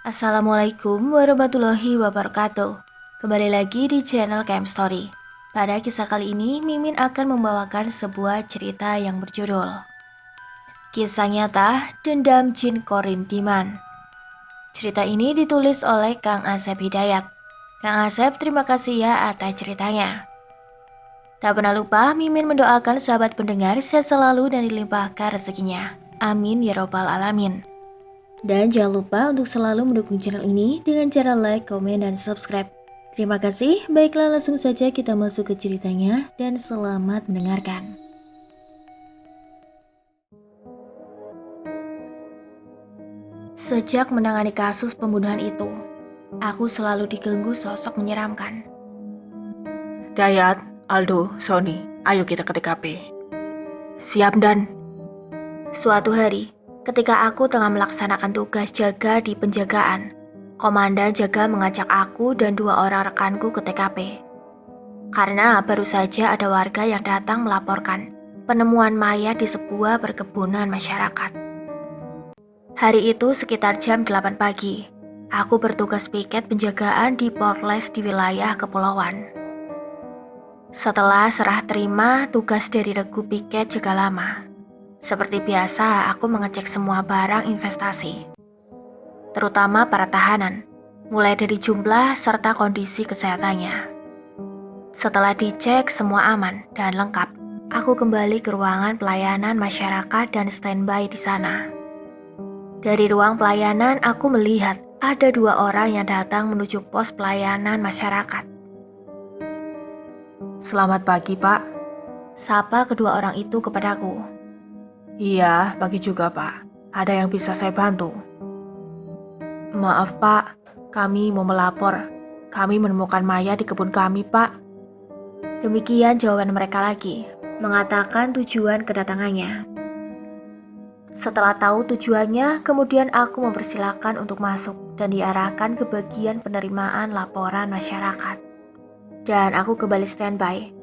Assalamualaikum warahmatullahi wabarakatuh. Kembali lagi di channel KM Story. Pada kisah kali ini, Mimin akan membawakan sebuah cerita yang berjudul Kisah Nyata Dendam Jin Korintiman. Cerita ini ditulis oleh Kang Asep Hidayat. Kang Asep, terima kasih ya atas ceritanya. Tak pernah lupa, Mimin mendoakan sahabat pendengar sehat selalu dan dilimpahkan rezekinya. Amin ya robbal alamin. Dan jangan lupa untuk selalu mendukung channel ini dengan cara like, komen, dan subscribe. Terima kasih, baiklah langsung saja kita masuk ke ceritanya dan selamat mendengarkan. Sejak menangani kasus pembunuhan itu, aku selalu diganggu sosok menyeramkan. Dayat, Aldo, Sony, ayo kita ke TKP. Siap dan Suatu hari, ketika aku tengah melaksanakan tugas jaga di penjagaan, komandan jaga mengajak aku dan 2 orang rekanku ke TKP. Karena baru saja ada warga yang datang melaporkan penemuan mayat di sebuah perkebunan masyarakat. Hari itu sekitar jam 8 pagi, aku bertugas piket penjagaan di Polres di wilayah kepulauan. Setelah serah terima tugas dari regu piket juga lama. Seperti biasa, aku mengecek semua barang investasi, terutama para tahanan, mulai dari jumlah serta kondisi kesehatannya. Setelah dicek semua aman dan lengkap, aku kembali ke ruangan pelayanan masyarakat dan standby di sana. Dari ruang pelayanan, aku melihat ada 2 orang yang datang menuju pos pelayanan masyarakat. selamat pagi, Pak. Sapa kedua orang itu kepadaku. Iya, pagi juga, Pak. Ada yang bisa saya bantu? Maaf, Pak. Kami mau melapor. Kami menemukan mayat di kebun kami, Pak. Demikian jawaban mereka lagi, mengatakan tujuan kedatangannya. Setelah tahu tujuannya, kemudian aku mempersilahkan untuk masuk dan diarahkan ke bagian penerimaan laporan masyarakat. Dan aku kembali standby.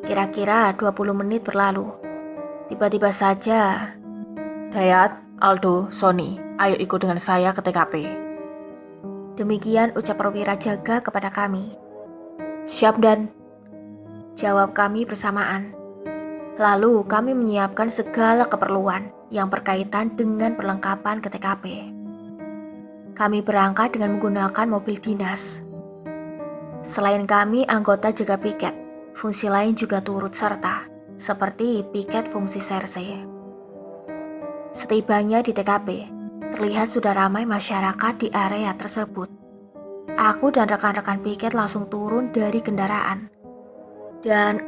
Kira-kira 20 menit berlalu. Tiba-tiba saja, Dayat, Aldo, Sony, ayo ikut dengan saya ke TKP. demikian ucap perwira jaga kepada kami. Siap dan Jawab kami bersamaan. Lalu kami menyiapkan segala keperluan yang berkaitan dengan perlengkapan ke TKP. Kami berangkat dengan menggunakan mobil dinas. Selain kami, anggota jaga piket, fungsi lain juga turut serta, seperti piket fungsi serse. Setibanya di TKP, terlihat sudah ramai masyarakat di area tersebut. Aku dan rekan-rekan piket langsung turun dari kendaraan. Dan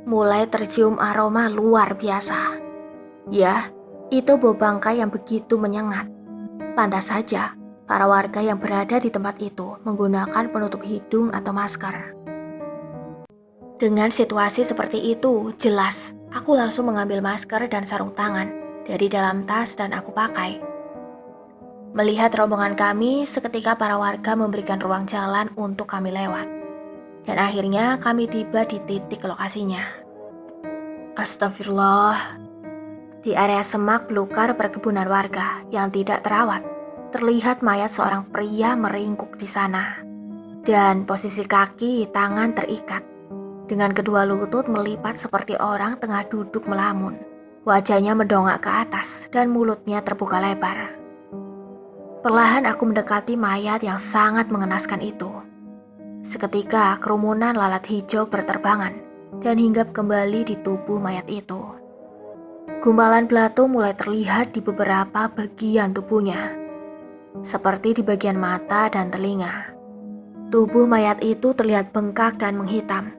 mulai tercium aroma luar biasa. Ya, itu bau bangkai yang begitu menyengat. Pantas saja, para warga yang berada di tempat itu menggunakan penutup hidung atau masker. Dengan situasi seperti itu, jelas, aku langsung mengambil masker dan sarung tangan dari dalam tas dan aku pakai. Melihat rombongan kami, seketika para warga memberikan ruang jalan untuk kami lewat. Dan akhirnya kami tiba di titik lokasinya. Astagfirullah. Di area semak belukar perkebunan warga yang tidak terawat, terlihat mayat seorang pria meringkuk di sana. Dan posisi kaki, tangan terikat. Dengan kedua lutut melipat seperti orang tengah duduk melamun. Wajahnya mendongak ke atas dan mulutnya terbuka lebar. Perlahan aku mendekati mayat yang sangat mengenaskan itu. Seketika kerumunan lalat hijau berterbangan dan hinggap kembali di tubuh mayat itu. Gumpalan belatung mulai terlihat di beberapa bagian tubuhnya, seperti di bagian mata dan telinga. Tubuh mayat itu terlihat bengkak dan menghitam.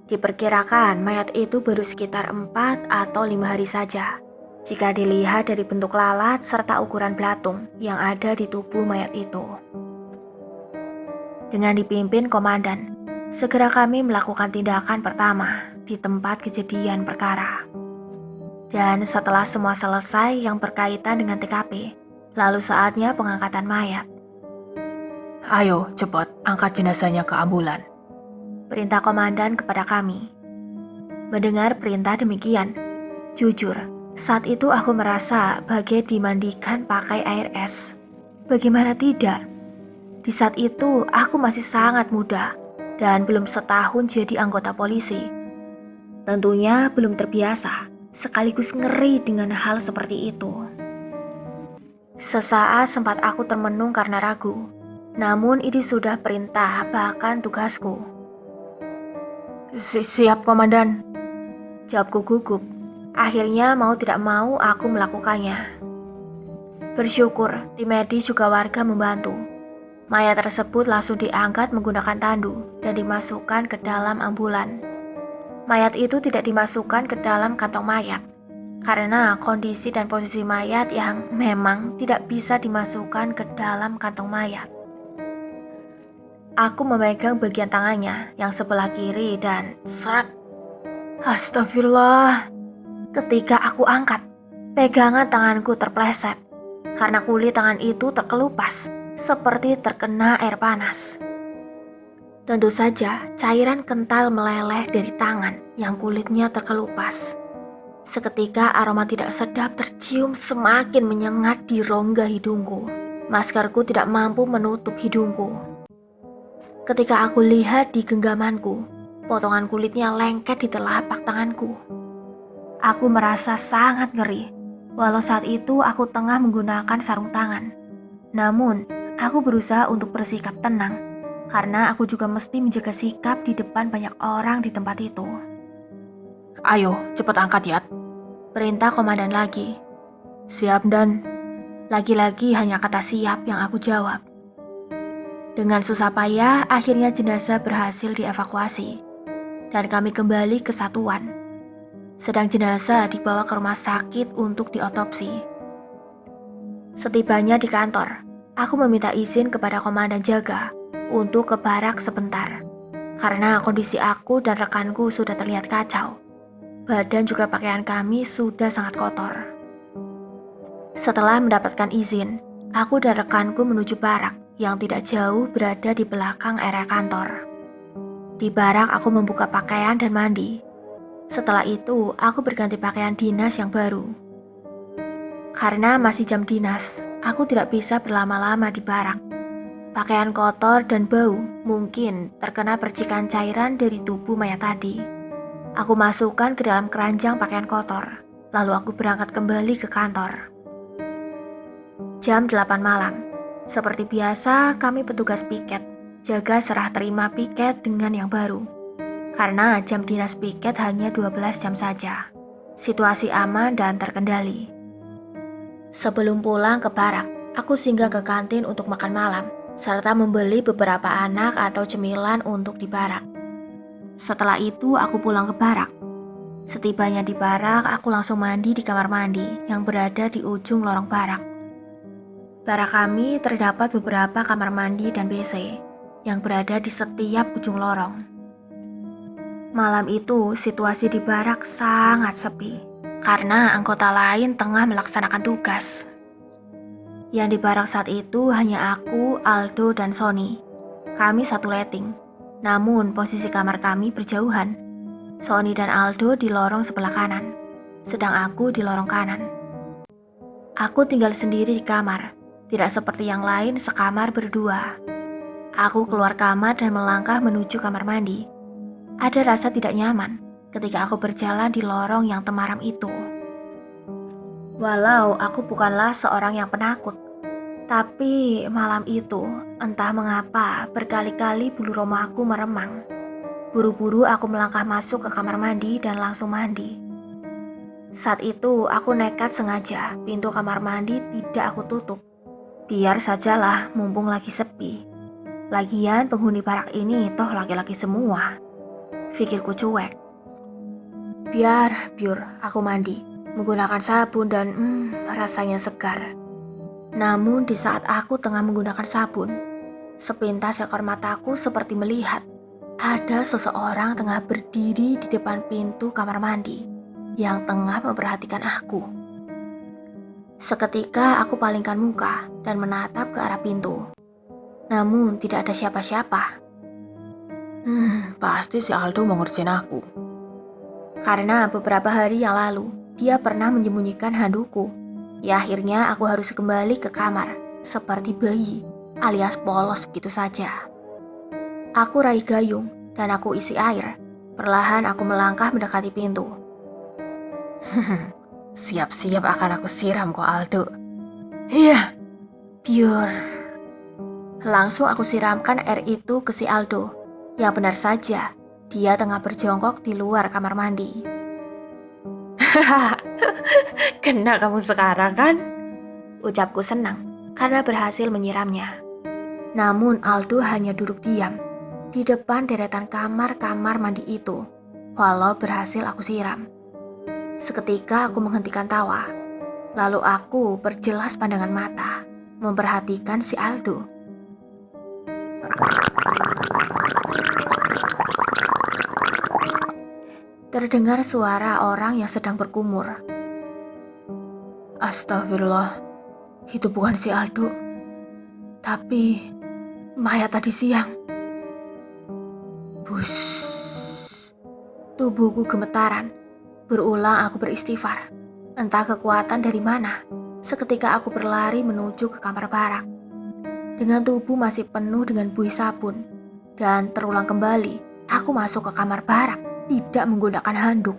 Diperkirakan mayat itu baru sekitar 4 atau 5 hari saja, jika dilihat dari bentuk lalat serta ukuran belatung yang ada di tubuh mayat itu. Dengan dipimpin komandan, segera kami melakukan tindakan pertama di tempat kejadian perkara. Dan setelah semua selesai yang berkaitan dengan TKP, lalu saatnya pengangkatan mayat. ayo cepat angkat jenazahnya ke ambulan. Perintah komandan kepada kami. Mendengar perintah demikian, jujur, saat itu aku merasa bagai dimandikan pakai air es. Bagaimana tidak? Di saat itu aku masih sangat muda dan belum setahun jadi anggota polisi. Tentunya belum terbiasa, sekaligus ngeri dengan hal seperti itu. Sesaat sempat aku termenung karena ragu, namun ini sudah perintah bahkan tugasku. Siap, Komandan. Jawabku gugup. Akhirnya mau tidak mau aku melakukannya. Bersyukur tim medis juga warga membantu. Mayat tersebut langsung diangkat menggunakan tandu dan dimasukkan ke dalam ambulan. Mayat itu tidak dimasukkan ke dalam kantong mayat karena kondisi dan posisi mayat yang memang tidak bisa dimasukkan ke dalam kantong mayat. Aku memegang bagian tangannya yang sebelah kiri dan seret. Astagfirullah. Ketika aku angkat, pegangan tanganku terpleset karena kulit tangan itu terkelupas seperti terkena air panas. Tentu saja cairan kental meleleh dari tangan yang kulitnya terkelupas. Seketika aroma tidak sedap tercium semakin menyengat di rongga hidungku. Maskerku tidak mampu menutup hidungku. Ketika aku lihat di genggamanku, potongan kulitnya lengket di telapak tanganku. Aku merasa sangat ngeri, walau saat itu aku tengah menggunakan sarung tangan. Namun, aku berusaha untuk bersikap tenang, karena aku juga mesti menjaga sikap di depan banyak orang di tempat itu. Ayo, cepat angkat, Yat. Perintah komandan lagi. Siap, Dan. Lagi-lagi hanya kata siap yang aku jawab. Dengan susah payah, akhirnya jenazah berhasil dievakuasi, dan kami kembali ke satuan. Sedang jenazah dibawa ke rumah sakit untuk diotopsi. Setibanya di kantor, aku meminta izin kepada komandan jaga untuk ke barak sebentar, karena kondisi aku dan rekanku sudah terlihat kacau. Badan juga pakaian kami sudah sangat kotor. Setelah mendapatkan izin, aku dan rekanku menuju barak yang tidak jauh berada di belakang area kantor. Di barak aku membuka pakaian dan mandi. Setelah itu, aku berganti pakaian dinas yang baru. Karena masih jam dinas, aku tidak bisa berlama-lama di barak. Pakaian kotor dan bau mungkin terkena percikan cairan dari tubuh mayat tadi. Aku masukkan ke dalam keranjang pakaian kotor, lalu aku berangkat kembali ke kantor. Jam 8 malam. Seperti biasa, kami petugas piket jaga serah terima piket dengan yang baru. Karena jam dinas piket hanya 12 jam saja. Situasi aman dan terkendali. Sebelum pulang ke barak, aku singgah ke kantin untuk makan malam, serta membeli beberapa anak atau cemilan untuk di barak. Setelah itu aku pulang ke barak. Setibanya di barak, aku langsung mandi di kamar mandi yang berada di ujung lorong barak. Barak kami terdapat beberapa kamar mandi dan WC yang berada di setiap ujung lorong. Malam itu situasi di barak sangat sepi karena anggota lain tengah melaksanakan tugas. Yang di barak saat itu hanya aku, Aldo, dan Sony. Kami satu letting. Namun posisi kamar kami berjauhan. Sony dan Aldo di lorong sebelah kanan, sedang aku di lorong kanan. Aku tinggal sendiri di kamar, tidak seperti yang lain sekamar berdua. Aku keluar kamar dan melangkah menuju kamar mandi. Ada rasa tidak nyaman ketika aku berjalan di lorong yang temaram itu. Walau aku bukanlah seorang yang penakut, tapi malam itu, entah mengapa berkali-kali bulu romaku meremang. Buru-buru aku melangkah masuk ke kamar mandi dan langsung mandi. Saat itu aku nekat sengaja pintu kamar mandi tidak aku tutup. Biar sajalah mumpung lagi sepi. Lagian penghuni barak ini toh laki-laki semua. Pikirku cuek. Biar aku mandi, menggunakan sabun dan rasanya segar. Namun di saat aku tengah menggunakan sabun, sepintas ekor mataku seperti melihat ada seseorang tengah berdiri di depan pintu kamar mandi yang tengah memperhatikan aku. Seketika aku palingkan muka dan menatap ke arah pintu. Namun tidak ada siapa-siapa. Pasti si Aldo mau ngerjain aku. Karena beberapa hari yang lalu dia pernah menyembunyikan handukku. Ya akhirnya aku harus kembali ke kamar seperti bayi alias polos begitu saja. Aku raih gayung dan aku isi air. Perlahan aku melangkah mendekati pintu. Siap-siap akan aku siram kok Aldo. Iya. Biur. Langsung aku siramkan air itu ke si Aldo. Ya benar saja, dia tengah berjongkok di luar kamar mandi. Kena kamu sekarang kan? Ucapku senang karena berhasil menyiramnya. Namun Aldo hanya duduk diam di depan deretan kamar-kamar mandi itu, walau berhasil aku siram. Seketika aku menghentikan tawa, lalu aku perjelas pandangan mata, memperhatikan si Aldo. Terdengar suara orang yang sedang berkumur. Astagfirullah, itu bukan si Aldo, tapi mayat tadi siang. Bus. Tubuhku gemetaran. Berulang aku beristighfar. Entah kekuatan dari mana. Seketika aku berlari menuju ke kamar barak. Dengan tubuh masih penuh dengan buih sabun. Dan terulang kembali, aku masuk ke kamar barak, tidak menggunakan handuk.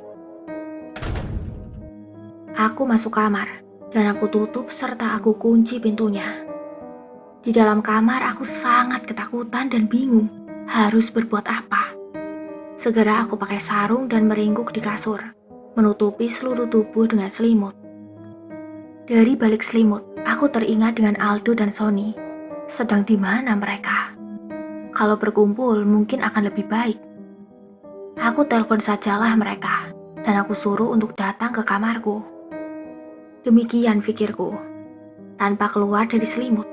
Aku masuk kamar, dan aku tutup serta aku kunci pintunya. Di dalam kamar aku sangat ketakutan dan bingung harus berbuat apa. Segera aku pakai sarung dan meringkuk di kasur, menutupi seluruh tubuh dengan selimut. Dari balik selimut, aku teringat dengan Aldo dan Sony. Sedang di mana mereka? Kalau berkumpul mungkin akan lebih baik. Aku telepon sajalah mereka, dan aku suruh untuk datang ke kamarku. Demikian pikirku. Tanpa keluar dari selimut,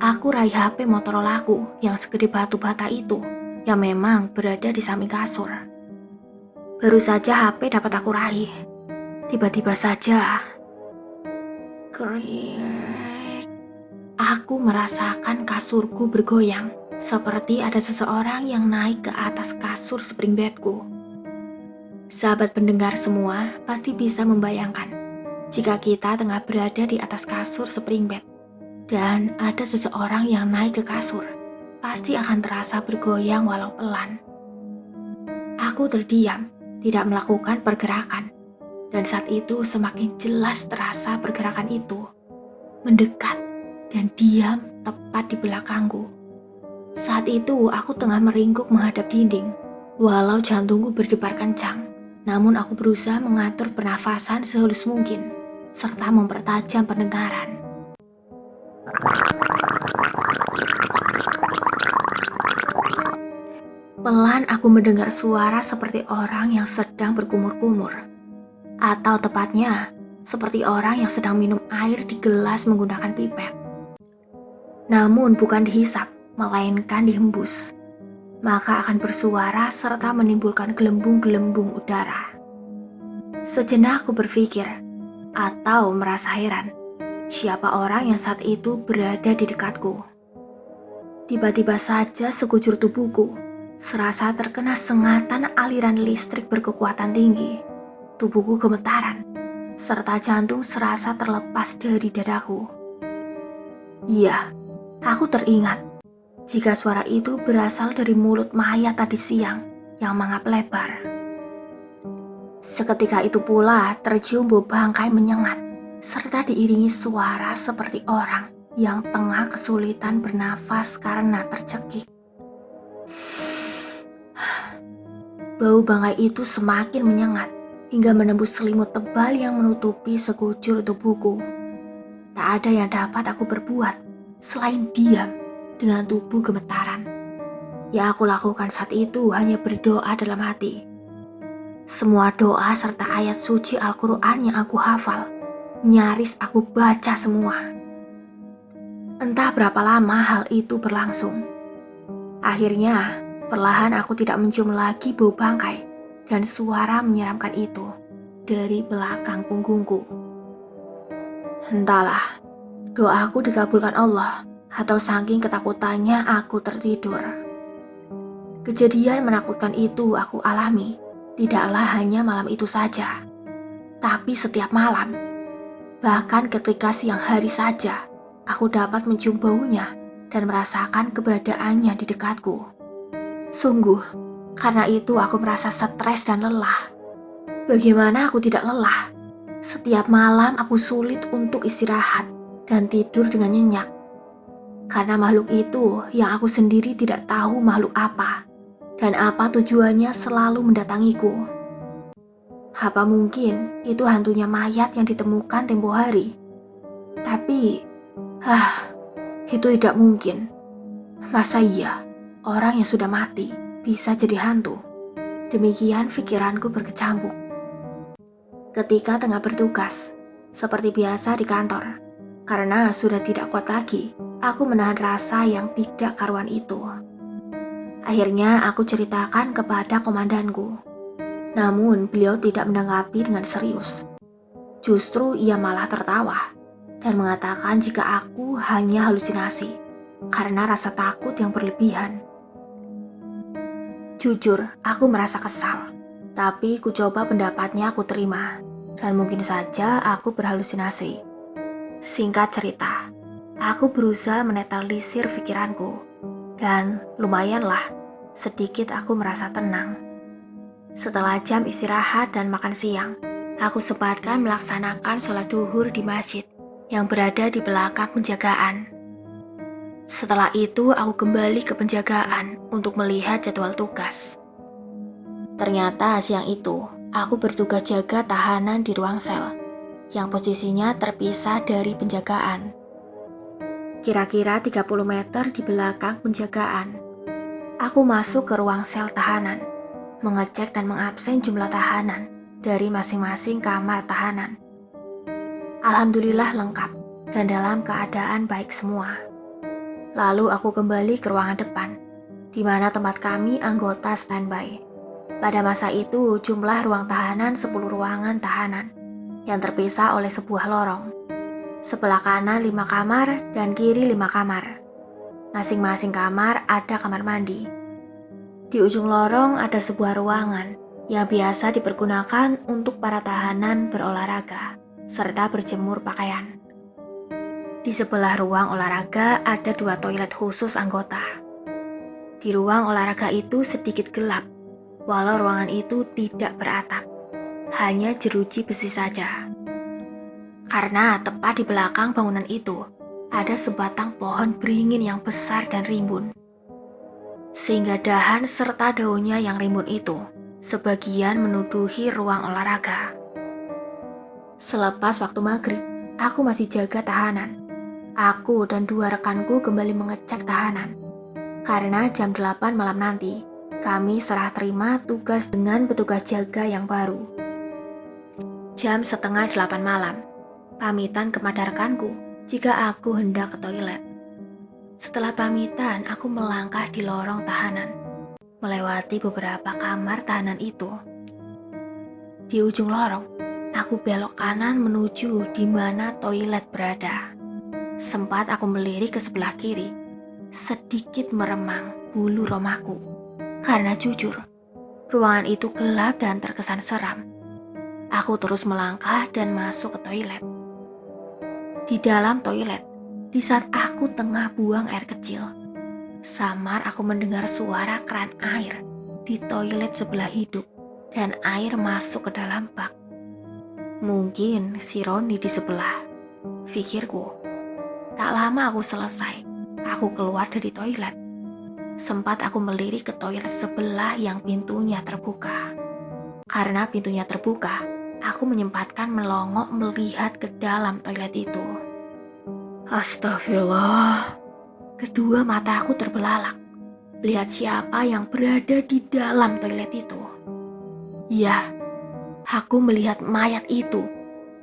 aku raih HP Motorola aku yang segede batu bata itu, yang memang berada di samping kasur. Baru saja HP dapat aku raih. Tiba-tiba saja, krik. Aku merasakan kasurku bergoyang, seperti ada seseorang yang naik ke atas kasur spring bedku. Sahabat pendengar semua pasti bisa membayangkan jika kita tengah berada di atas kasur spring bed dan ada seseorang yang naik ke kasur, pasti akan terasa bergoyang walau pelan. Aku terdiam, tidak melakukan pergerakan, dan saat itu semakin jelas terasa pergerakan itu mendekat dan diam tepat di belakangku. Saat itu aku tengah meringkuk menghadap dinding, walau jantungku berdebar kencang, namun aku berusaha mengatur pernafasan sehalus mungkin, serta mempertajam pendengaran. Pelan aku mendengar suara seperti orang yang sedang berkumur-kumur, atau tepatnya seperti orang yang sedang minum air di gelas menggunakan pipet. Namun bukan dihisap, melainkan dihembus. Maka akan bersuara serta menimbulkan gelembung-gelembung udara. Sejenak aku berpikir, atau merasa heran, siapa orang yang saat itu berada di dekatku. Tiba-tiba saja sekujur tubuhku serasa terkena sengatan aliran listrik berkekuatan tinggi. Tubuhku gemetaran, serta jantung serasa terlepas dari dadaku. Iya, aku teringat jika suara itu berasal dari mulut mayat tadi siang yang mengap lebar. Seketika itu pula tercium bau bangkai menyengat, serta diiringi suara seperti orang yang tengah kesulitan bernafas karena tercekik. Bau bangkai itu semakin menyengat hingga menembus selimut tebal yang menutupi sekujur tubuhku. Tak ada yang dapat aku perbuat selain diam dengan tubuh gemetaran. Yang aku lakukan saat itu hanya berdoa dalam hati. Semua doa serta ayat suci Al-Quran yang aku hafal, nyaris aku baca semua. Entah berapa lama hal itu berlangsung. Akhirnya, perlahan aku tidak mencium lagi bau bangkai dan suara menyeramkan itu dari belakang punggungku. Entahlah, doaku dikabulkan Allah atau saking ketakutannya aku tertidur. Kejadian menakutkan itu aku alami tidaklah hanya malam itu saja, tapi setiap malam. Bahkan ketika siang hari saja, Aku dapat mencium baunya dan merasakan keberadaannya di dekatku. Sungguh, karena itu aku merasa stres dan lelah. Bagaimana aku tidak lelah? Setiap malam aku sulit untuk istirahat dan tidur dengan nyenyak. Karena makhluk itu yang aku sendiri tidak tahu makhluk apa dan apa tujuannya selalu mendatangiku. Apa mungkin itu hantunya mayat yang ditemukan tempo hari? Tapi, itu tidak mungkin. Masa iya orang yang sudah mati bisa jadi hantu? Demikian pikiranku berkecamuk. Ketika tengah bertugas, seperti biasa di kantor, karena sudah tidak kuat lagi, aku menahan rasa yang tidak karuan itu. Akhirnya aku ceritakan kepada komandanku. Namun beliau tidak menanggapi dengan serius. Justru ia malah tertawa dan mengatakan jika aku hanya halusinasi karena rasa takut yang berlebihan. Jujur, aku merasa kesal. Tapi ku coba pendapatnya aku terima, dan mungkin saja aku berhalusinasi. Singkat cerita, aku berusaha menetralisir pikiranku, dan lumayanlah, sedikit aku merasa tenang. Setelah jam istirahat dan makan siang, aku sempatkan melaksanakan sholat duhur di masjid yang berada di belakang penjagaan. Setelah itu, aku kembali ke penjagaan untuk melihat jadwal tugas. Ternyata siang itu, aku bertugas jaga tahanan di ruang sel, yang posisinya terpisah dari penjagaan. Kira-kira 30 meter di belakang penjagaan. Aku masuk ke ruang sel tahanan, mengecek dan mengabsen jumlah tahanan dari masing-masing kamar tahanan. Alhamdulillah lengkap dan dalam keadaan baik semua. Lalu aku kembali ke ruangan depan, di mana tempat kami anggota standby. Pada masa itu, jumlah ruang tahanan 10 ruangan tahanan yang terpisah oleh sebuah lorong. Sebelah kanan 5 kamar dan kiri 5 kamar. Masing-masing kamar ada kamar mandi. Di ujung lorong ada sebuah ruangan yang biasa dipergunakan untuk para tahanan berolahraga serta berjemur pakaian. Di sebelah ruang olahraga ada 2 toilet khusus anggota. Di ruang olahraga itu sedikit gelap. Walau ruangan itu tidak beratap, hanya jeruji besi saja. Karena tepat di belakang bangunan itu, ada sebatang pohon beringin yang besar dan rimbun. Sehingga dahan serta daunnya yang rimbun itu, sebagian menuduhi ruang olahraga. Selepas waktu maghrib, aku masih jaga tahanan. Aku dan 2 rekanku kembali mengecek tahanan. Karena jam 8 malam nanti, kami serah terima tugas dengan petugas jaga yang baru. Jam setengah 8 malam, pamitan kepada rekanku jika aku hendak ke toilet. Setelah pamitan, aku melangkah di lorong tahanan, melewati beberapa kamar tahanan itu. Di ujung lorong, aku belok kanan menuju di mana toilet berada. Sempat aku melirik ke sebelah kiri, sedikit meremang bulu romaku. Karena jujur, ruangan itu gelap dan terkesan seram. Aku terus melangkah dan masuk ke toilet. Di dalam toilet, di saat aku tengah buang air kecil, samar aku mendengar suara keran air di toilet sebelah hidup dan air masuk ke dalam bak. Mungkin si Roni di sebelah, pikirku. Tak lama aku selesai, aku keluar dari toilet. Sempat aku melirik ke toilet sebelah yang pintunya terbuka. Karena pintunya terbuka, aku menyempatkan melongok melihat ke dalam toilet itu. Astagfirullah. Kedua mata aku terbelalak, melihat siapa yang berada di dalam toilet itu. Ya, aku melihat mayat itu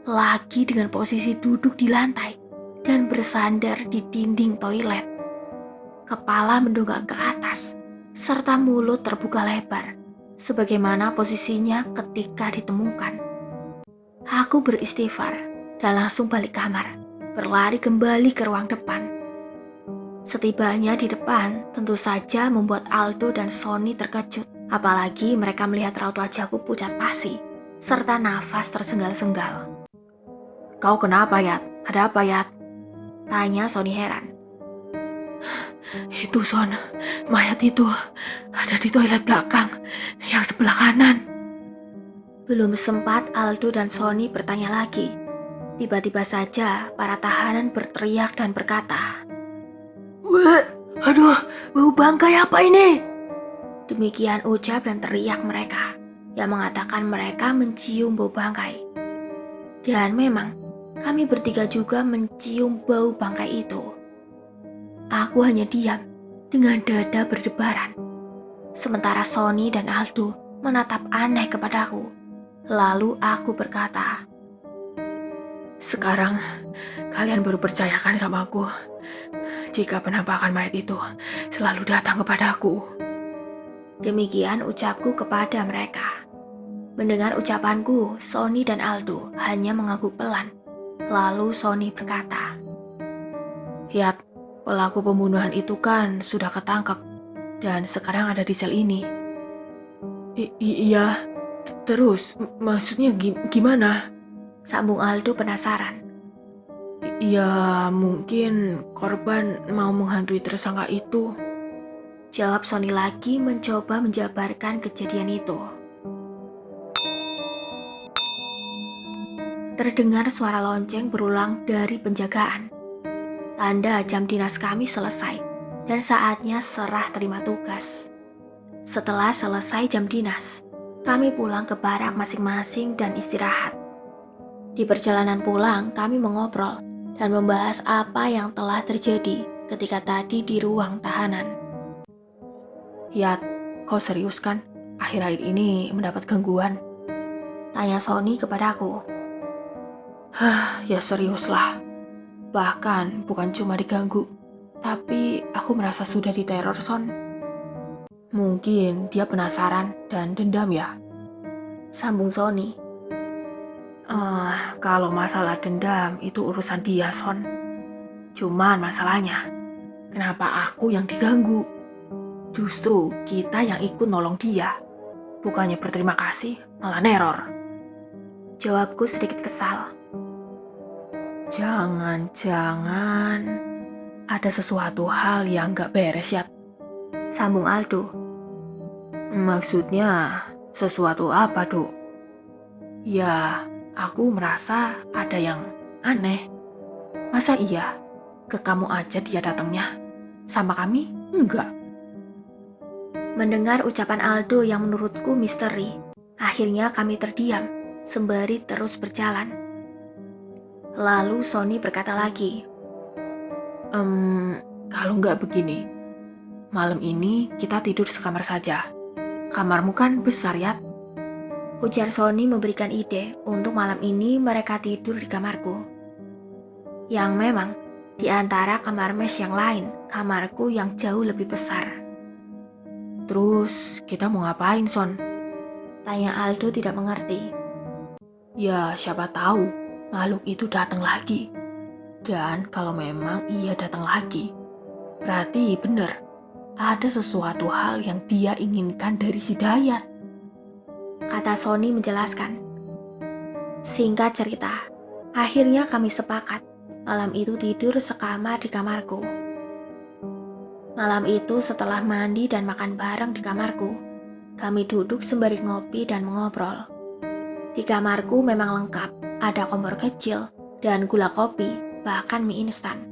lagi dengan posisi duduk di lantai dan bersandar di dinding toilet. Kepala mendongak ke atas, serta mulut terbuka lebar, sebagaimana posisinya ketika ditemukan. Aku beristighfar dan langsung balik kamar, berlari kembali ke ruang depan. Setibanya di depan, tentu saja membuat Aldo dan Sony terkejut, apalagi mereka melihat raut wajahku pucat pasi, serta nafas tersengal-sengal. "Kau kenapa, Yat? Ada apa, Yat?" Tanya Sony heran. Itu Son, mayat itu ada di toilet belakang, yang sebelah kanan. Belum sempat Aldo dan Sony bertanya lagi. Tiba-tiba saja para tahanan berteriak dan berkata, Wah, aduh, bau bangkai apa ini? demikian ucap dan teriak mereka, yang mengatakan mereka mencium bau bangkai. Dan memang, kami bertiga juga mencium bau bangkai itu. Aku hanya diam dengan dada berdebaran. Sementara Sony dan Aldo menatap aneh kepadaku. Lalu aku berkata, Sekarang kalian baru percayakan sama aku jika penampakan mayat itu selalu datang kepadaku. demikian ucapku kepada mereka. Mendengar ucapanku, Sony dan Aldo hanya mengangguk pelan. Lalu Sony berkata, Yat, pelaku pembunuhan itu kan sudah ketangkep dan sekarang ada di sel ini. Iya, terus maksudnya gimana? sambung Aldo penasaran. Ya mungkin korban mau menghantui tersangka itu. Jawab Sony lagi mencoba menjabarkan kejadian itu. Terdengar suara lonceng berulang dari penjagaan. Tanda jam dinas kami selesai dan saatnya serah terima tugas. Setelah selesai jam dinas, kami pulang ke barak masing-masing dan istirahat. Di perjalanan pulang, kami mengobrol dan membahas apa yang telah terjadi ketika tadi di ruang tahanan. Yat, kau serius kan? Akhir-akhir ini mendapat gangguan? Tanya Sony kepadaku. Ya serius lah. Bahkan bukan cuma diganggu, tapi aku merasa sudah diteror, Son. Mungkin dia penasaran dan dendam ya. Sambung Sony. Kalau masalah dendam itu urusan dia, Son. Cuman masalahnya, kenapa aku yang diganggu? Justru kita yang ikut nolong dia. Bukannya berterima kasih, malah neror. Jawabku sedikit kesal. Jangan-jangan ada sesuatu hal yang gak beres ya. Sambung Aldo. Maksudnya sesuatu apa, Dok? Ya, aku merasa ada yang aneh. Masa iya? Ke kamu aja dia datangnya. Sama kami? Enggak. Mendengar ucapan Aldo yang menurutku misteri, akhirnya kami terdiam sembari terus berjalan. Lalu Sony berkata lagi, Kalau nggak begini, malam ini kita tidur sekamar saja. Kamarmu kan besar ya? ujar Sony memberikan ide untuk malam ini mereka tidur di kamarku. Yang memang, di antara kamar mes yang lain, kamarku yang jauh lebih besar. Terus kita mau ngapain, Son? Tanya Aldo tidak mengerti. Ya siapa tahu makhluk itu datang lagi. Dan kalau memang ia datang lagi, berarti benar ada sesuatu hal yang dia inginkan dari si Dayat. Kata Sony menjelaskan. Singkat cerita, akhirnya kami sepakat malam itu tidur sekamar di kamarku. Malam itu setelah mandi dan makan bareng di kamarku, kami duduk sembari ngopi dan mengobrol. Di kamarku memang lengkap, ada kompor kecil dan gula kopi, bahkan mie instan.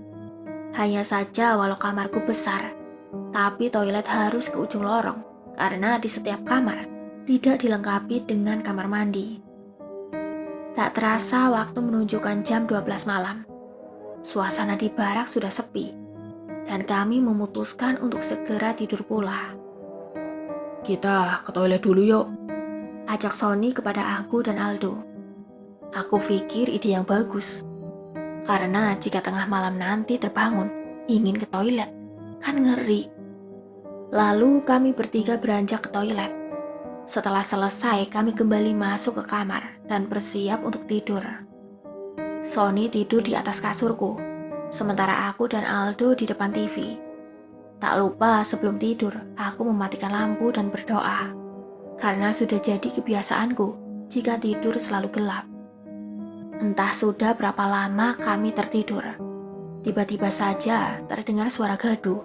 Hanya saja walau kamarku besar, tapi toilet harus ke ujung lorong karena di setiap kamar tidak dilengkapi dengan kamar mandi. Tak terasa waktu menunjukkan jam 12 malam. Suasana di barak sudah sepi, dan kami memutuskan untuk segera tidur pula. Kita ke toilet dulu yuk, Ajak Sony kepada aku dan Aldo. Aku pikir ide yang bagus, karena jika tengah malam nanti terbangun ingin ke toilet, kan ngeri. Lalu kami bertiga beranjak ke toilet. Setelah selesai, kami kembali masuk ke kamar dan bersiap untuk tidur. Sony tidur di atas kasurku, sementara aku dan Aldo di depan TV. Tak lupa sebelum tidur, aku mematikan lampu dan berdoa. Karena sudah jadi kebiasaanku jika tidur selalu gelap. Entah sudah berapa lama kami tertidur. Tiba-tiba saja terdengar suara gaduh.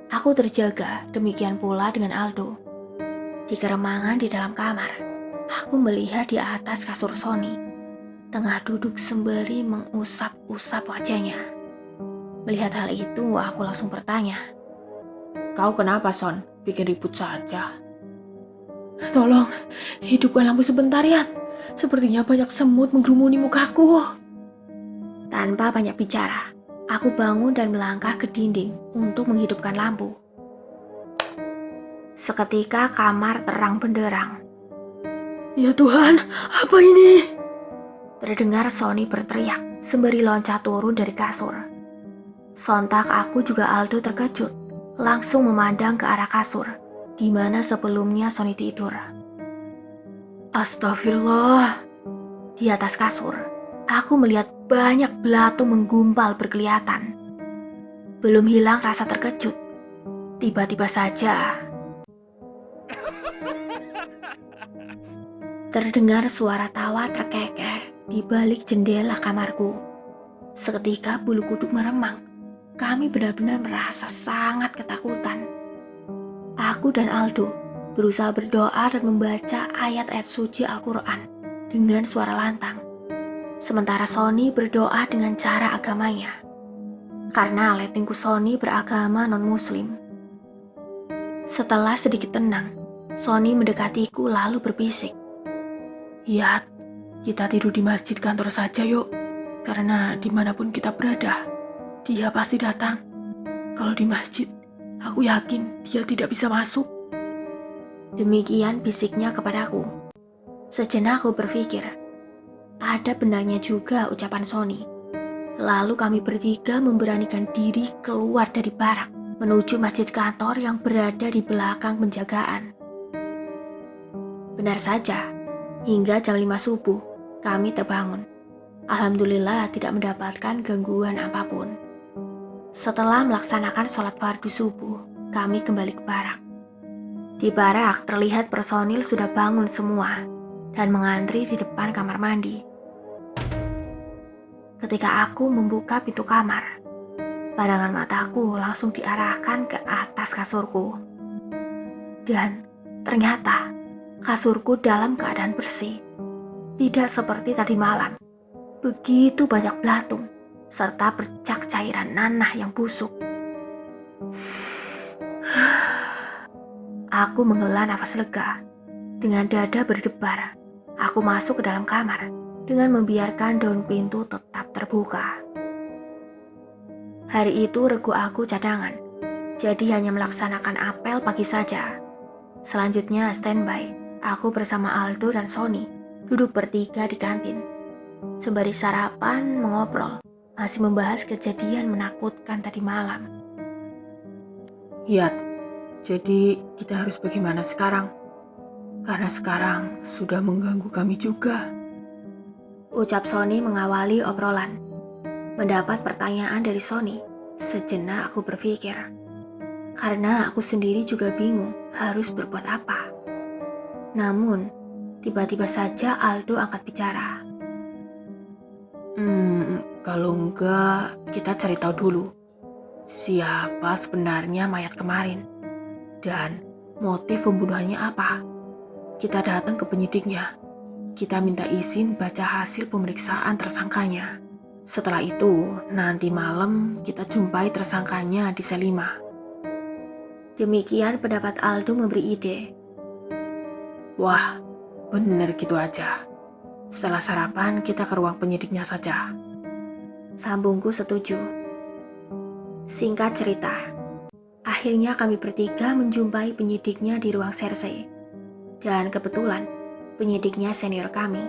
Aku terjaga, demikian pula dengan Aldo. Di keremangan di dalam kamar, aku melihat di atas kasur Sony, tengah duduk sembari mengusap-usap wajahnya. Melihat hal itu, aku langsung bertanya. Kau kenapa, Son? Bikin ribut saja. Tolong, hidupkan lampu sebentar ya. Sepertinya banyak semut menggerumuni mukaku. Tanpa banyak bicara, aku bangun dan melangkah ke dinding untuk menghidupkan lampu. Seketika kamar terang benderang. Ya Tuhan, apa ini? Terdengar Sony berteriak sembari loncat turun dari kasur. Sontak aku juga Aldo terkejut, langsung memandang ke arah kasur, di mana sebelumnya Sony tidur. Astagfirullah. Di atas kasur, aku melihat banyak belatung menggumpal berkelihatan. Belum hilang rasa terkejut. Tiba-tiba saja terdengar suara tawa terkekeh di balik jendela kamarku. Seketika bulu kuduk meremang. Kami benar-benar merasa sangat ketakutan. Aku dan Aldo berusaha berdoa dan membaca ayat-ayat suci Al-Quran dengan suara lantang. Sementara Sony berdoa dengan cara agamanya. Karena lettingku Sony beragama non-muslim. Setelah sedikit tenang, Sony mendekatiku lalu berbisik. Yat, kita tidur di masjid kantor saja yuk. Karena dimanapun kita berada, dia pasti datang. Kalau di masjid, aku yakin dia tidak bisa masuk. Demikian bisiknya kepadaku. Sejenak aku berpikir, ada benarnya juga ucapan Sony. Lalu kami bertiga memberanikan diri keluar dari barak menuju masjid kantor yang berada di belakang penjagaan. Benar saja, hingga jam 5 subuh kami terbangun. Alhamdulillah tidak mendapatkan gangguan apapun. Setelah melaksanakan sholat fardu subuh, kami kembali ke barak. Di barak terlihat personil sudah bangun semua dan mengantri di depan kamar mandi. Ketika aku membuka pintu kamar, pandangan mataku langsung diarahkan ke atas kasurku. Dan ternyata kasurku dalam keadaan bersih. Tidak seperti tadi malam. Begitu banyak belatung serta bercak cairan nanah yang busuk. Aku menghela nafas lega. Dengan dada berdebar, aku masuk ke dalam kamar dengan membiarkan daun pintu tetap terbuka. Hari itu regu aku cadangan, jadi hanya melaksanakan apel pagi saja. Selanjutnya standby, aku bersama Aldo dan Sony duduk bertiga di kantin. Sembari sarapan, mengobrol, masih membahas kejadian menakutkan tadi malam. Yat, jadi kita harus bagaimana sekarang? Karena sekarang sudah mengganggu kami juga. Ucap Sony mengawali obrolan. Mendapat pertanyaan dari Sony, sejenak aku berpikir. Karena aku sendiri juga bingung harus berbuat apa. Namun, tiba-tiba saja Aldo angkat bicara. Kalau enggak, kita cari tahu dulu siapa sebenarnya mayat kemarin dan motif pembunuhannya apa. Kita datang ke penyidiknya. Kita minta izin baca hasil pemeriksaan tersangkanya. Setelah itu, nanti malam kita jumpai tersangkanya di sel 5. Demikian pendapat Aldo memberi ide. Wah, bener gitu aja. Setelah sarapan, kita ke ruang penyidiknya saja. Sambungku setuju. Singkat cerita, akhirnya kami bertiga menjumpai penyidiknya di ruang serse. Dan kebetulan, penyidiknya senior kami.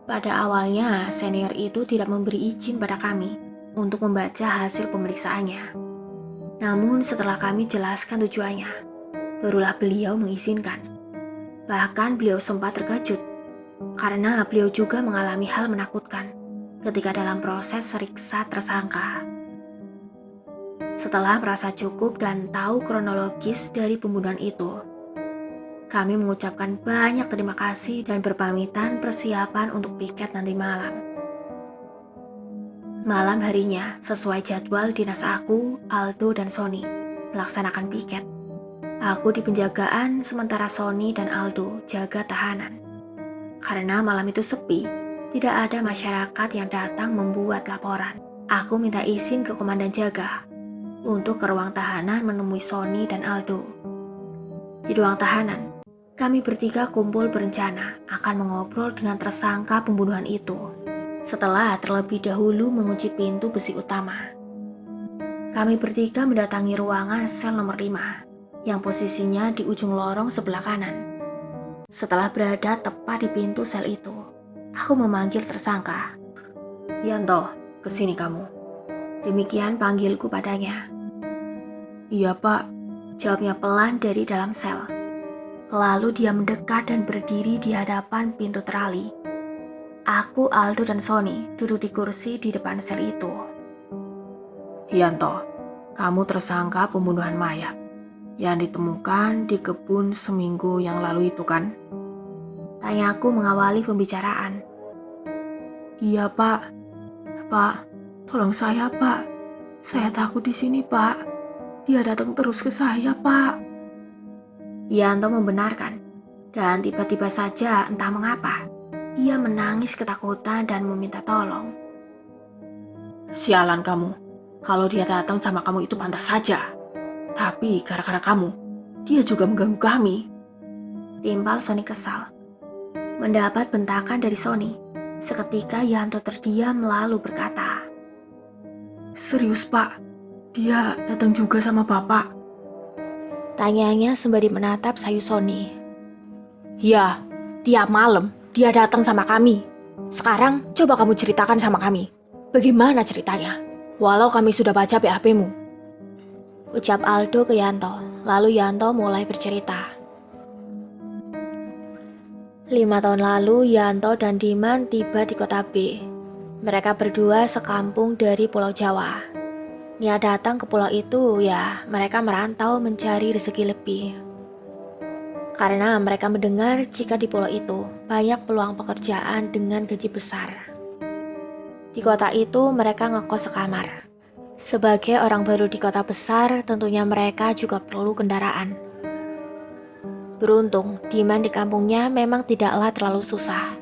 Pada awalnya, senior itu tidak memberi izin pada kami untuk membaca hasil pemeriksaannya. Namun setelah kami jelaskan tujuannya, barulah beliau mengizinkan. Bahkan beliau sempat terkejut, karena beliau juga mengalami hal menakutkan ketika dalam proses seriksa tersangka. Setelah merasa cukup dan tahu kronologis dari pembunuhan itu, kami mengucapkan banyak terima kasih dan berpamitan persiapan untuk piket nanti malam. Malam harinya, sesuai jadwal dinas aku, Aldo dan Sony melaksanakan piket. Aku di penjagaan sementara Sony dan Aldo jaga tahanan. Karena malam itu sepi, tidak ada masyarakat yang datang membuat laporan. Aku minta izin ke komandan jaga untuk ke ruang tahanan menemui Sony dan Aldo. Di ruang tahanan, kami bertiga kumpul berencana akan mengobrol dengan tersangka pembunuhan itu. Setelah terlebih dahulu mengunci pintu besi utama, kami bertiga mendatangi ruangan sel nomor 5 yang posisinya di ujung lorong sebelah kanan. Setelah berada tepat di pintu sel itu, aku memanggil tersangka. Yanto, kesini kamu. Demikian panggilku padanya. Iya pak, Jawabnya pelan dari dalam sel. Lalu dia mendekat dan berdiri di hadapan pintu terali. Aku, Aldo, dan Sony duduk di kursi di depan sel itu. Yanto, kamu tersangka pembunuhan mayat yang ditemukan di kebun seminggu yang lalu itu kan? Tanyaku mengawali pembicaraan. Iya pak. Pak, tolong saya pak. Saya takut di sini pak. Dia datang terus ke saya pak. Yanto membenarkan. Dan tiba-tiba saja entah mengapa, ia menangis ketakutan dan meminta tolong. Sialan kamu. Kalau dia datang sama kamu itu pantas saja. Tapi gara-gara kamu, dia juga mengganggu kami. Timpal Sony kesal. Mendapat bentakan dari Sony. Seketika Yanto terdiam lalu berkata, Serius pak, dia datang juga sama bapak. Tanyanya sembari menatap sayu Sony. Ya, tiap malam dia datang sama kami. Sekarang coba kamu ceritakan sama kami. Bagaimana ceritanya? Walau kami sudah baca BAP-mu. Ucap Aldo ke Yanto. Lalu Yanto mulai bercerita. 5 tahun lalu Yanto dan Diman tiba di kota B. Mereka berdua sekampung dari Pulau Jawa. Niat datang ke pulau itu ya mereka merantau mencari rezeki lebih. Karena mereka mendengar jika di pulau itu banyak peluang pekerjaan dengan gaji besar. Di kota itu mereka ngekos sekamar. Sebagai orang baru di kota besar tentunya mereka juga perlu kendaraan. Beruntung Diman di kampungnya memang tidaklah terlalu susah.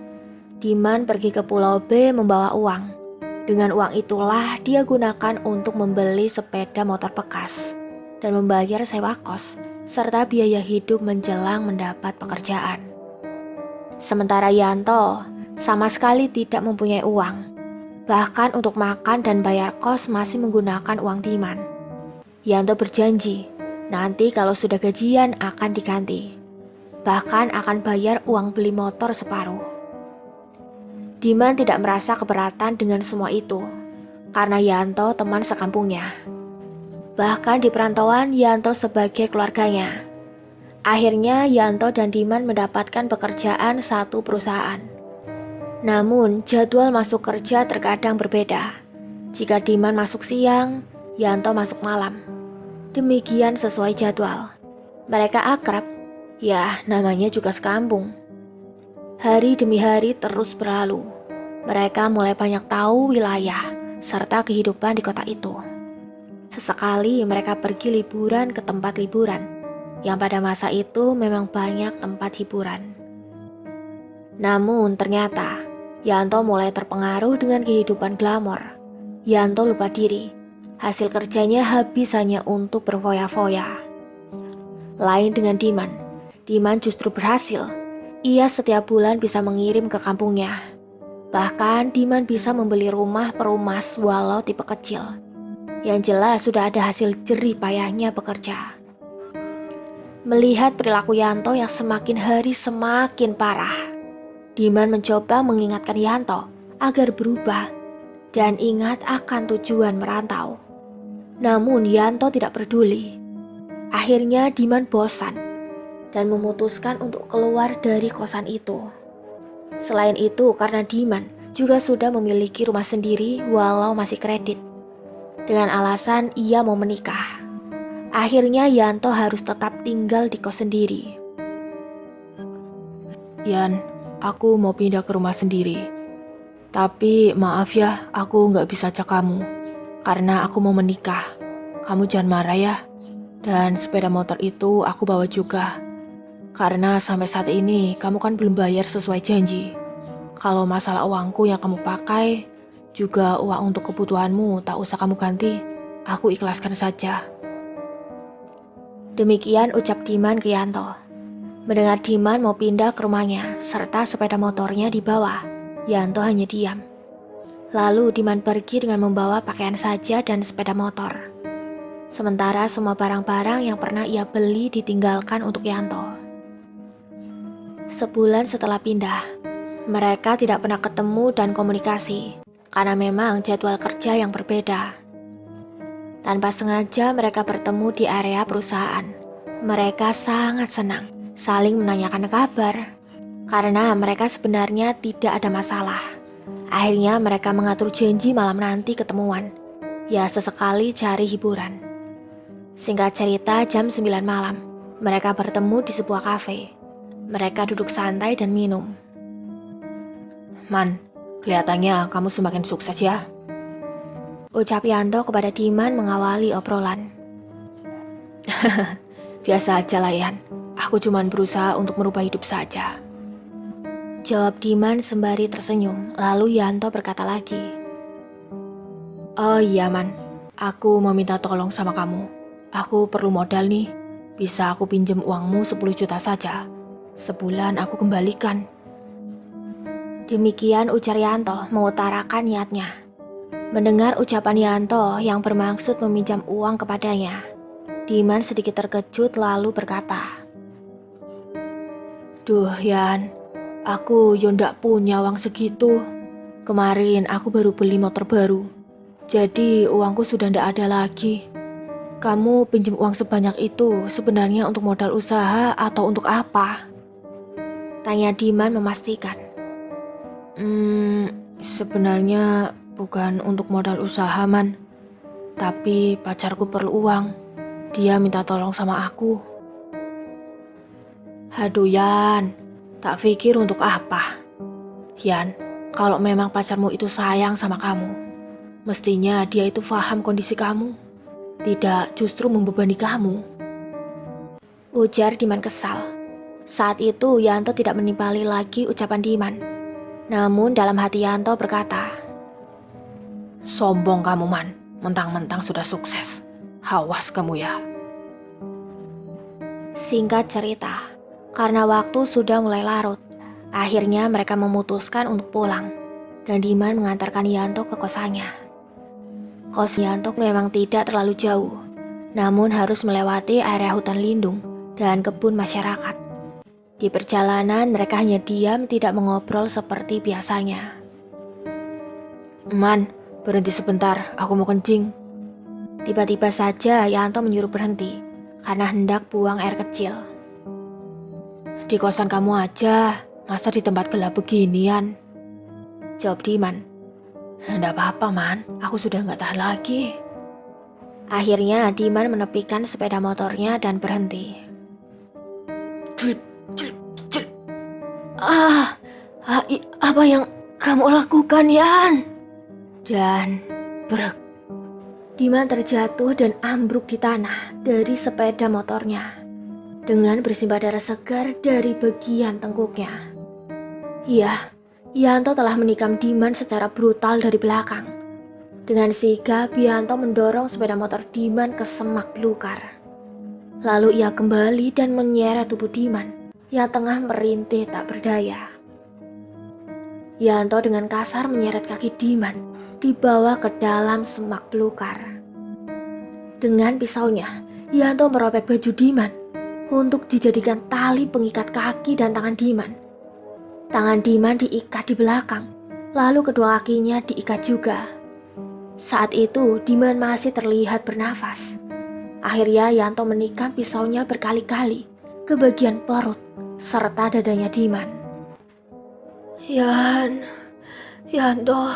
Diman pergi ke pulau B membawa uang. Dengan uang itulah dia gunakan untuk membeli sepeda motor bekas dan membayar sewa kos serta biaya hidup menjelang mendapat pekerjaan. Sementara Yanto sama sekali tidak mempunyai uang. Bahkan untuk makan dan bayar kos masih menggunakan uang Diman. Yanto berjanji nanti kalau sudah gajian akan diganti. Bahkan akan bayar uang beli motor separuh. Diman tidak merasa keberatan dengan semua itu, karena Yanto teman sekampungnya. Bahkan di perantauan Yanto sebagai keluarganya. Akhirnya Yanto dan Diman mendapatkan pekerjaan satu perusahaan. Namun jadwal masuk kerja terkadang berbeda. Jika Diman masuk siang, Yanto masuk malam. Demikian sesuai jadwal. Mereka akrab, ya namanya juga sekampung. Hari demi hari terus berlalu. Mereka mulai banyak tahu wilayah serta kehidupan di kota itu. Sesekali mereka pergi liburan ke tempat liburan, yang pada masa itu memang banyak tempat hiburan. Namun ternyata Yanto mulai terpengaruh dengan kehidupan glamor. Yanto lupa diri. Hasil kerjanya habis hanya untuk berfoya-foya. Lain dengan Diman. Diman justru berhasil. Ia setiap bulan bisa mengirim ke kampungnya. Bahkan Diman bisa membeli rumah per rumah walau tipe kecil. Yang jelas sudah ada hasil jerih payahnya bekerja. Melihat perilaku Yanto yang semakin hari semakin parah, Diman mencoba mengingatkan Yanto agar berubah dan ingat akan tujuan merantau. Namun Yanto tidak peduli. Akhirnya Diman bosan dan memutuskan untuk keluar dari kosan itu. Selain itu karena Diman juga sudah memiliki rumah sendiri walau masih kredit. Dengan alasan ia mau menikah. Akhirnya Yanto harus tetap tinggal di kos sendiri. Yan, aku mau pindah ke rumah sendiri. Tapi maaf ya, aku nggak bisa ajak kamu. Karena aku mau menikah. Kamu jangan marah ya. Dan sepeda motor itu aku bawa juga. Karena sampai saat ini kamu kan belum bayar sesuai janji. Kalau masalah uangku yang kamu pakai, juga uang untuk kebutuhanmu tak usah kamu ganti. Aku ikhlaskan saja. Demikian ucap Diman ke Yanto. Mendengar Diman mau pindah ke rumahnya serta sepeda motornya dibawa, Yanto hanya diam. Lalu Diman pergi dengan membawa pakaian saja dan sepeda motor. Sementara semua barang-barang yang pernah ia beli ditinggalkan untuk Yanto. Sebulan setelah pindah, mereka tidak pernah ketemu dan komunikasi karena memang jadwal kerja yang berbeda. Tanpa sengaja mereka bertemu di area perusahaan. Mereka sangat senang saling menanyakan kabar karena mereka sebenarnya tidak ada masalah. Akhirnya mereka mengatur janji malam nanti ketemuan. Ya sesekali cari hiburan. Singkat cerita jam 9 malam, mereka bertemu di sebuah kafe. Mereka duduk santai dan minum. Man, kelihatannya kamu semakin sukses ya. Ucap Yanto kepada Diman mengawali obrolan. Biasa aja lah Yan, aku cuman berusaha untuk merubah hidup saja. Jawab Diman sembari tersenyum, lalu Yanto berkata lagi. Oh iya Man, aku mau minta tolong sama kamu. Aku perlu modal nih, bisa aku pinjem uangmu 10 juta saja. Sebulan aku kembalikan. Demikian ujar Yanto mengutarakan niatnya. Mendengar ucapan Yanto yang bermaksud meminjam uang kepadanya, Diman sedikit terkejut lalu berkata, Duh Yan, aku ndak punya uang segitu. Kemarin aku baru beli motor baru, jadi uangku sudah ndak ada lagi. Kamu pinjam uang sebanyak itu sebenarnya untuk modal usaha atau untuk apa? Tanya Diman memastikan. Sebenarnya bukan untuk modal usaha Man. Tapi pacarku perlu uang. Dia minta tolong sama aku. Aduh Yan, tak pikir untuk apa. Yan, kalau memang pacarmu itu sayang sama kamu, mestinya dia itu paham kondisi kamu. Tidak justru membebani kamu. Ujar Diman kesal. Saat itu Yanto tidak menimpali lagi ucapan Diman. Namun dalam hati Yanto berkata, Sombong kamu Man, mentang-mentang sudah sukses. Awas kamu ya. Singkat cerita, karena waktu sudah mulai larut, akhirnya mereka memutuskan untuk pulang. Dan Diman mengantarkan Yanto ke kosannya. Kos Yanto memang tidak terlalu jauh, namun harus melewati area hutan lindung dan kebun masyarakat. Di perjalanan mereka hanya diam tidak mengobrol seperti biasanya. Man, berhenti sebentar, aku mau kencing. Tiba-tiba saja Yanto menyuruh berhenti karena hendak buang air kecil. Di kosan kamu aja, masa di tempat gelap beginian? Jawab Diman. Nggak apa-apa Man, aku sudah nggak tahan lagi. Akhirnya Diman menepikan sepeda motornya dan berhenti. Apa yang kamu lakukan Yan? Dan brek. Diman terjatuh dan ambruk di tanah dari sepeda motornya dengan bersimbah darah segar dari bagian tengkuknya. Iya, Yanto telah menikam Diman secara brutal dari belakang. Dengan sigap, Yanto mendorong sepeda motor Diman ke semak belukar. Lalu ia kembali dan menyeret tubuh Diman yang tengah merintih tak berdaya. Yanto dengan kasar menyeret kaki Diman dibawa ke dalam semak belukar. Dengan pisaunya, Yanto merobek baju Diman untuk dijadikan tali pengikat kaki dan tangan Diman. Tangan Diman diikat di belakang, lalu kedua kakinya diikat juga. Saat itu Diman masih terlihat bernafas. Akhirnya Yanto menikam pisaunya berkali-kali ke bagian perut serta dadanya Diman. Yanto,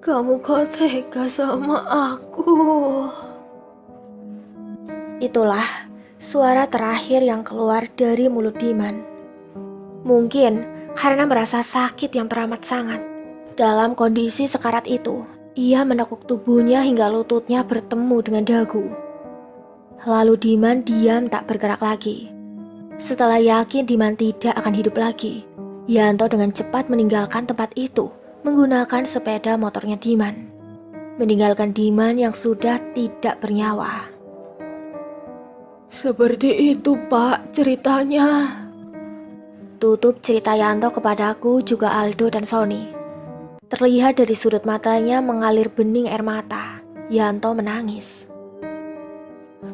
kamu kok tega sama aku? Itulah suara terakhir yang keluar dari mulut Diman. Mungkin karena merasa sakit yang teramat sangat, Dalam kondisi sekarat itu, ia menekuk tubuhnya hingga lututnya bertemu dengan dagu. Lalu Diman diam tak bergerak lagi. Setelah yakin Diman tidak akan hidup lagi, Yanto dengan cepat meninggalkan tempat itu menggunakan sepeda motornya Diman, meninggalkan Diman yang sudah tidak bernyawa. Seperti itu, Pak, ceritanya. Tutup cerita Yanto kepadaku juga Aldo dan Sony. Terlihat dari sudut matanya mengalir bening air mata. Yanto menangis.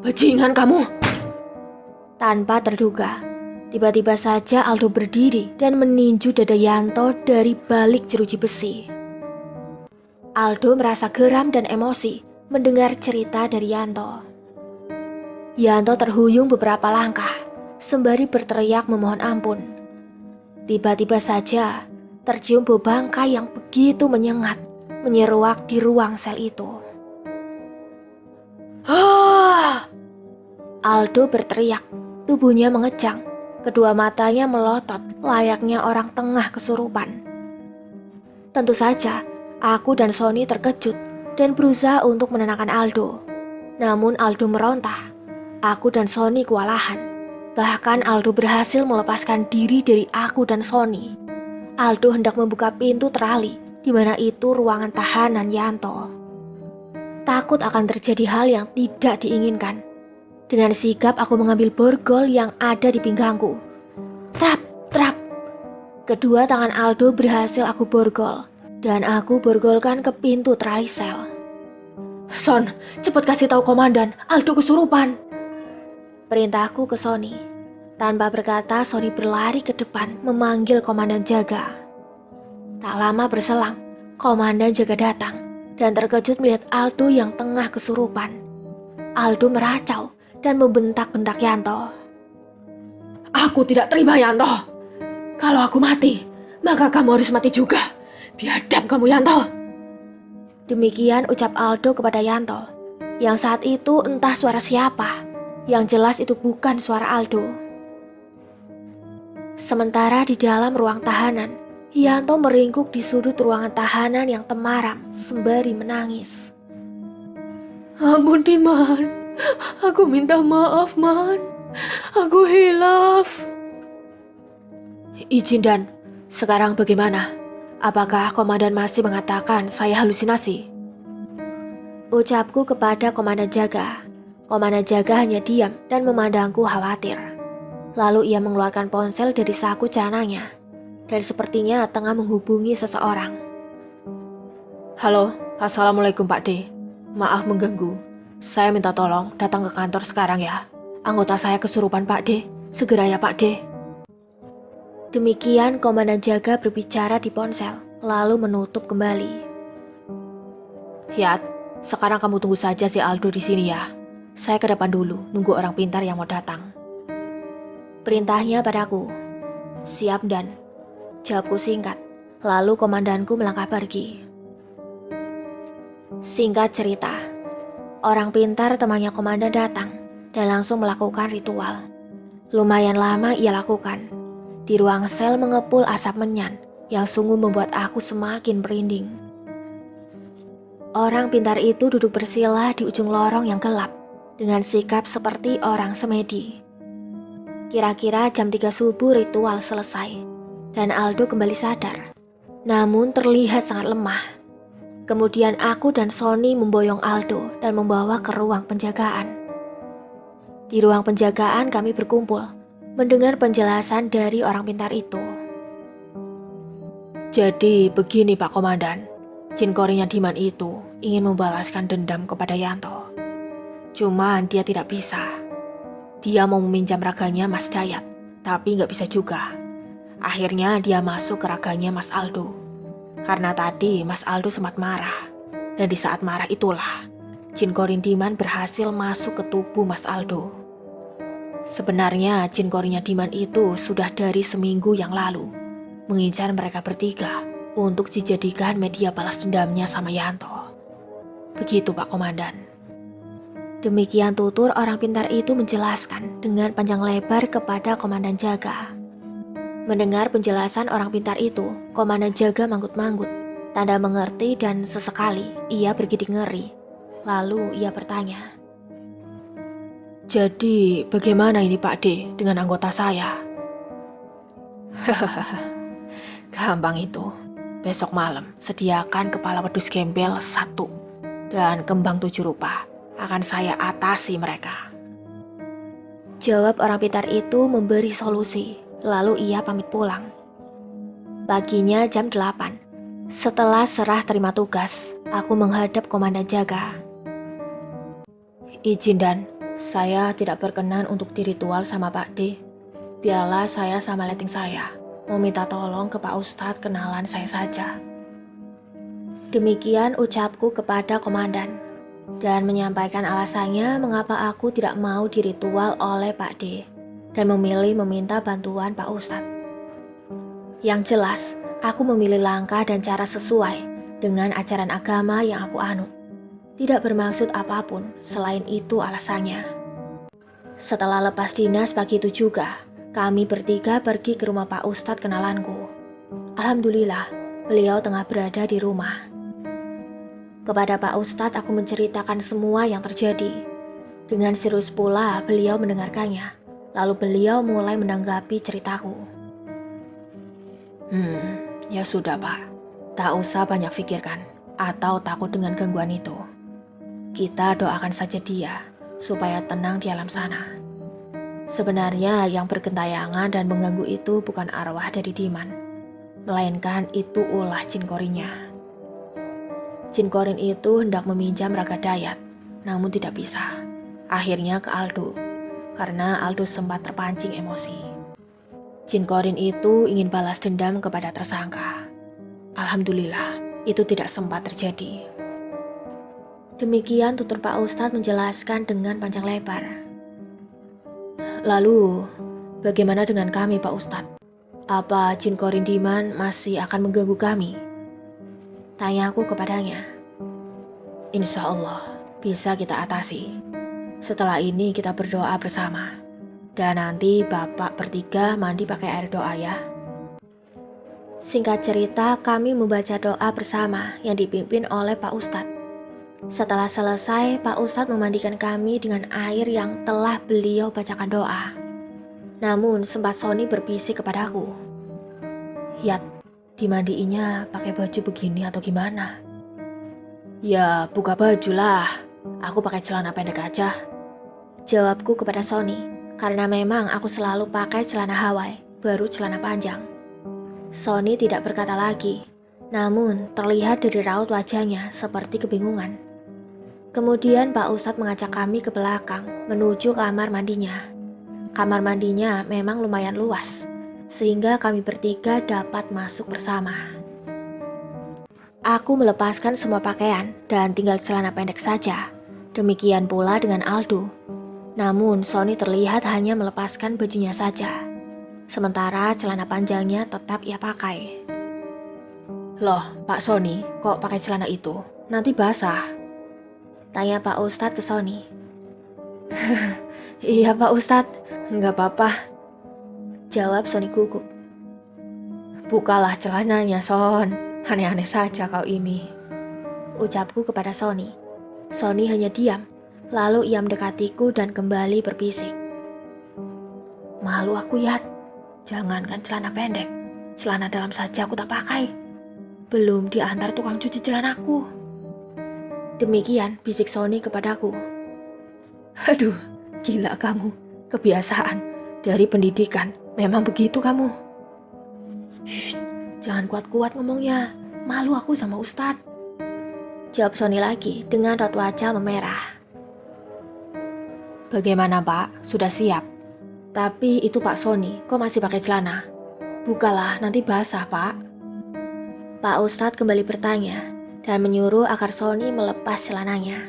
Bajingan kamu! Tanpa terduga, tiba-tiba saja Aldo berdiri dan meninju dada Yanto dari balik jeruji besi. Aldo merasa geram dan emosi mendengar cerita dari Yanto. Yanto terhuyung beberapa langkah, sembari berteriak memohon ampun. Tiba-tiba saja, tercium bau bangkai yang begitu menyengat, menyeruak di ruang sel itu. Ah! Aldo berteriak, tubuhnya mengejang, kedua matanya melotot layaknya orang tengah kesurupan. Tentu saja, aku dan Sony terkejut dan berusaha untuk menenangkan Aldo. Namun Aldo merontah. Aku dan Sony kewalahan. Bahkan Aldo berhasil melepaskan diri dari aku dan Sony. Aldo hendak membuka pintu terali, di mana itu ruangan tahanan Yanto. Takut akan terjadi hal yang tidak diinginkan. Dengan sigap aku mengambil borgol yang ada di pinggangku. Trap, trap. Kedua tangan Aldo berhasil aku borgol, dan aku borgolkan ke pintu terali sel. Son, cepat kasih tahu komandan, Aldo kesurupan. Perintahku ke Sony. Tanpa berkata, Sony berlari ke depan memanggil komandan jaga. Tak lama berselang, komandan jaga datang dan terkejut melihat Aldo yang tengah kesurupan. Aldo meracau dan membentak-bentak Yanto. Aku tidak terima, Yanto. Kalau aku mati, maka kamu harus mati juga. Biadab kamu, Yanto. Demikian ucap Aldo kepada Yanto, yang saat itu entah suara siapa. Yang jelas itu bukan suara Aldo. Sementara di dalam ruang tahanan, Yanto meringkuk di sudut ruangan tahanan yang temaram sembari menangis. Ampun, Diman. Aku minta maaf, Man. Aku hilaf. Izin Dan, sekarang bagaimana? Apakah komandan masih mengatakan saya halusinasi? Ucapku kepada komandan jaga. Komandan jaga hanya diam dan memandangku khawatir. Lalu ia mengeluarkan ponsel dari saku celananya dan sepertinya tengah menghubungi seseorang. Halo, Assalamualaikum Pak D. Maaf mengganggu. Saya minta tolong datang ke kantor sekarang ya. Anggota saya kesurupan Pak D. Segera ya Pak D. Demikian komandan jaga berbicara di ponsel, lalu menutup kembali. Hiat, sekarang kamu tunggu saja si Aldo di sini ya. Saya ke depan dulu, nunggu orang pintar yang mau datang. Perintahnya padaku. Siap Dan. Jawabku singkat, lalu komandanku melangkah pergi. Singkat cerita, orang pintar temannya komandan datang dan langsung melakukan ritual. Lumayan lama ia lakukan. Di ruang sel mengepul asap menyan yang sungguh membuat aku semakin merinding. Orang pintar itu duduk bersila di ujung lorong yang gelap dengan sikap seperti orang semedi. Kira-kira jam 3 subuh ritual selesai dan Aldo kembali sadar, namun terlihat sangat lemah. Kemudian aku dan Sony memboyong Aldo dan membawa ke ruang penjagaan. Di ruang penjagaan kami berkumpul, mendengar penjelasan dari orang pintar itu. Jadi begini Pak Komandan, jin korinya Diman itu ingin membalaskan dendam kepada Yanto. Cuman dia tidak bisa. Dia mau meminjam raganya Mas Dayat, tapi nggak bisa juga. Akhirnya dia masuk ke raganya Mas Aldo. Karena tadi Mas Aldo sempat marah. Dan di saat marah itulah, jin korin Diman berhasil masuk ke tubuh Mas Aldo. Sebenarnya jin korinya Diman itu sudah dari seminggu yang lalu mengincar mereka bertiga untuk dijadikan media balas dendamnya sama Yanto. Begitu Pak Komandan. Demikian tutur orang pintar itu menjelaskan dengan panjang lebar kepada komandan jaga. Mendengar penjelasan orang pintar itu, komandan jaga manggut-manggut. Tanda mengerti dan sesekali ia bergidik ngeri. Lalu ia bertanya, Jadi bagaimana ini Pak D dengan anggota saya? Gampang itu. Besok malam sediakan kepala wedus gembel 1 dan kembang 7 rupa. Akan saya atasi mereka. jawab orang pintar itu memberi solusi. Lalu ia pamit pulang. Paginya jam 8. Setelah serah terima tugas, aku menghadap komandan jaga. Izin dan, saya tidak berkenan untuk diritual sama Pak D. Biarlah saya sama letting saya mau minta tolong ke Pak Ustadz kenalan saya saja. Demikian ucapku kepada komandan dan menyampaikan alasannya mengapa aku tidak mau diritual oleh Pak D dan memilih meminta bantuan Pak Ustadz. Yang jelas, aku memilih langkah dan cara sesuai dengan ajaran agama yang aku anut. Tidak bermaksud apapun selain itu alasannya. Setelah lepas dinas pagi itu juga, kami bertiga pergi ke rumah Pak Ustadz kenalanku. Alhamdulillah, beliau tengah berada di rumah. Kepada Pak Ustadz aku menceritakan semua yang terjadi. Dengan serius pula beliau mendengarkannya. Lalu beliau mulai menanggapi ceritaku. Ya sudah Pak, tak usah banyak pikirkan atau takut dengan gangguan itu. Kita doakan saja dia supaya tenang di alam sana. Sebenarnya yang bergentayangan dan mengganggu itu bukan arwah dari Diman, melainkan itu ulah jin korinya. Jin korin itu hendak meminjam raga Dayat, namun tidak bisa. Akhirnya ke Aldo, karena Aldo sempat terpancing emosi. Jin korin itu ingin balas dendam kepada tersangka. Alhamdulillah, itu tidak sempat terjadi. Demikian tutur Pak Ustadz menjelaskan dengan panjang lebar. Lalu, bagaimana dengan kami Pak Ustadz? Apa jin korin Diman masih akan mengganggu kami? Tanyaku kepadanya. Insya Allah bisa kita atasi. Setelah ini kita berdoa bersama. Dan nanti Bapak bertiga mandi pakai air doa ya. Singkat cerita, kami membaca doa bersama yang dipimpin oleh Pak Ustadz. Setelah selesai, Pak Ustadz memandikan kami dengan air yang telah beliau bacakan doa. Namun sempat Sony berbisik kepadaku. Yat, dimandiinnya pakai baju begini atau gimana? Ya buka baju lah, aku pakai celana pendek aja. Jawabku kepada Sony, karena memang aku selalu pakai celana Hawaii, baru celana panjang. Sony tidak berkata lagi, namun terlihat dari raut wajahnya seperti kebingungan. Kemudian Pak Ustadz mengajak kami ke belakang menuju kamar mandinya. Kamar mandinya memang lumayan luas, sehingga kami bertiga dapat masuk bersama. Aku melepaskan semua pakaian dan tinggal celana pendek saja. Demikian pula dengan Aldo. Namun Sony terlihat hanya melepaskan bajunya saja. Sementara celana panjangnya tetap ia pakai. Loh, Pak Sony, kok pakai celana itu? Nanti basah. Tanya Pak Ustadz ke Sony. Iya Pak Ustadz, nggak apa-apa. Jawab Sony gugup. Bukalah celananya Son, aneh-aneh saja kau ini. Ucapku kepada Sony. Sony hanya diam. Lalu ia mendekatiku dan kembali berbisik. Malu aku Yat, jangankan celana pendek, celana dalam saja aku tak pakai. Belum diantar tukang cuci celanaku. Demikian bisik Sony kepadaku. Aduh, gila kamu, kebiasaan dari pendidikan, memang begitu kamu. Shh, jangan kuat-kuat ngomongnya, malu aku sama Ustadz. Jawab Sony lagi dengan raut wajah memerah. Bagaimana Pak, sudah siap? Tapi itu Pak Sony, kok masih pakai celana? Bukalah, nanti basah Pak. Pak Ustadz kembali bertanya dan menyuruh agar Sony melepas celananya.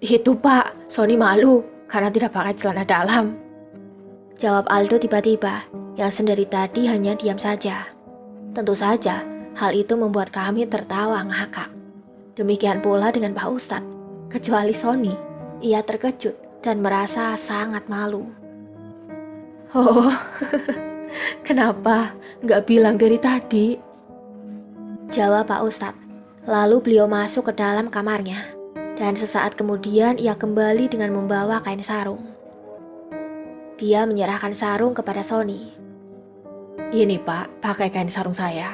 Itu Pak, Sony malu karena tidak pakai celana dalam. Jawab Aldo tiba-tiba, yang sendiri tadi hanya diam saja. Tentu saja, hal itu membuat kami tertawa ngakak. Demikian pula dengan Pak Ustadz, kecuali Sony. Ia terkejut dan merasa sangat malu. Oh, kenapa nggak bilang dari tadi? Jawab Pak Ustadz. Lalu beliau masuk ke dalam kamarnya. Dan sesaat kemudian ia kembali dengan membawa kain sarung. Dia menyerahkan sarung kepada Sony. Ini Pak, pakai kain sarung saya.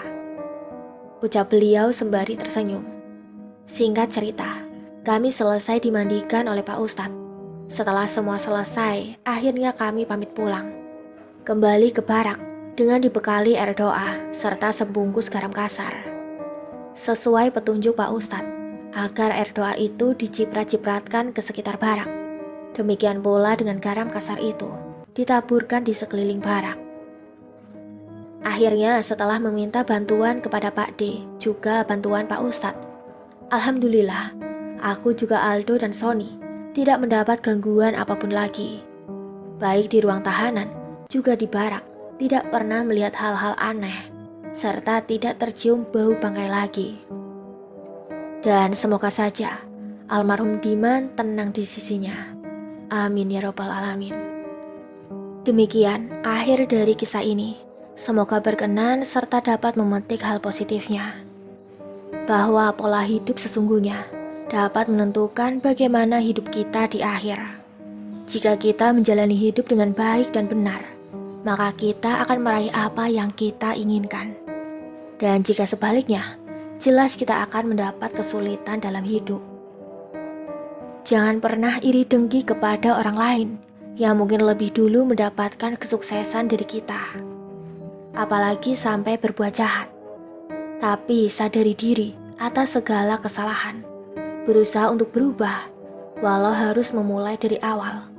Ucap beliau sembari tersenyum. Singkat cerita, kami selesai dimandikan oleh Pak Ustadz. Setelah semua selesai, akhirnya kami pamit pulang. Kembali ke barak dengan dibekali air doa serta sebungkus garam kasar. Sesuai petunjuk Pak Ustadz, agar air doa itu diciprat-cipratkan ke sekitar barak. Demikian pula dengan garam kasar itu, ditaburkan di sekeliling barak. Akhirnya setelah meminta bantuan kepada Pak D, juga bantuan Pak Ustadz, alhamdulillah, aku juga Aldo dan Sony tidak mendapat gangguan apapun lagi. Baik di ruang tahanan, juga di barak, tidak pernah melihat hal-hal aneh, serta tidak tercium bau bangkai lagi. Dan semoga saja almarhum Diman tenang di sisinya. Amin ya robbal alamin. Demikian akhir dari kisah ini. Semoga berkenan serta dapat memetik hal positifnya. Bahwa pola hidup sesungguhnya dapat menentukan bagaimana hidup kita di akhir. Jika kita menjalani hidup dengan baik dan benar, maka kita akan meraih apa yang kita inginkan. Dan jika sebaliknya, jelas kita akan mendapat kesulitan dalam hidup. Jangan pernah iri dengki kepada orang lain yang mungkin lebih dulu mendapatkan kesuksesan dari kita. Apalagi sampai berbuat jahat. Tapi sadari diri atas segala kesalahan. Berusaha untuk berubah, walau harus memulai dari awal.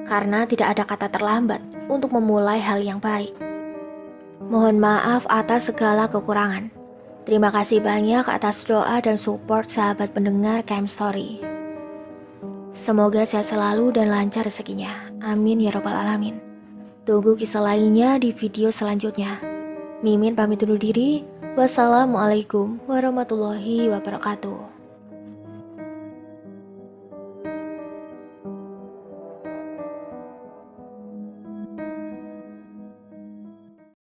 Karena tidak ada kata terlambat untuk memulai hal yang baik. Mohon maaf atas segala kekurangan. Terima kasih banyak atas doa dan support sahabat pendengar KM Story. Semoga sehat selalu dan lancar rezekinya. Amin ya robbal alamin. Tunggu kisah lainnya di video selanjutnya. Mimin pamit undur diri. Wassalamualaikum warahmatullahi wabarakatuh.